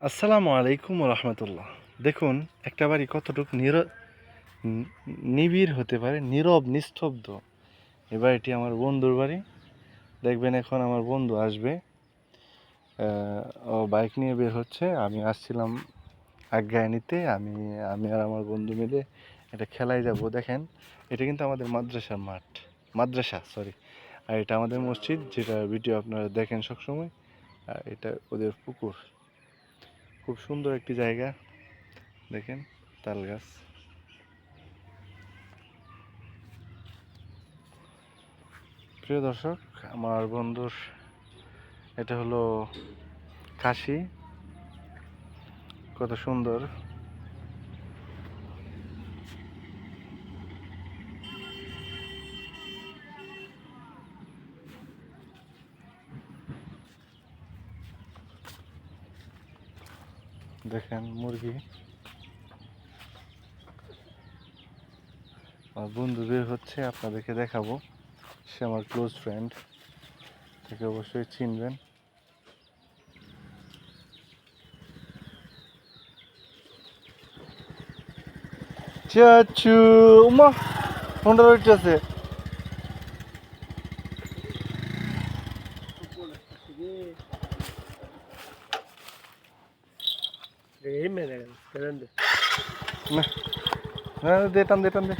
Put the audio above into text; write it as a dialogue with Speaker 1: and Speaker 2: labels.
Speaker 1: আসসালামু আলাইকুম রহমতুল্লাহ। দেখুন একটা বাড়ি কতটুকু নিবিড় হতে পারে, নীরব নিস্তব্ধ। এ বাড়িটি আমার বন্ধুর বাড়ি। দেখবেন এখন আমার বন্ধু আসবে, ও বাইক নিয়ে বের হচ্ছে। আমি আসছিলাম আজ্ঞায় নিতে। আমি আর আমার বন্ধু মিলে এটা খেলায় যাব। দেখেন, এটা কিন্তু আমাদের মাদ্রাসার মাঠ, মাদ্রাসা সরি। আর এটা আমাদের মসজিদ, যেটা ভিডিও আপনারা দেখেন সবসময়। আর এটা ওদের পুকুর। খুব সুন্দর একটি জায়গা, দেখেন তাল গাছ। প্রিয় দর্শক, আমার বন্ধুর এটা হলো কাশি, কত সুন্দর। দেখেন মুরগি। আমার বন্ধু বের হচ্ছে, আপনাদেরকে দেখাবো। সে আমার ক্লোজ ফ্রেন্ড, তাকে অবশ্যই চিনবেন। চাচু, মা ফোনটা রয়েছে। দে টান দে টান দে।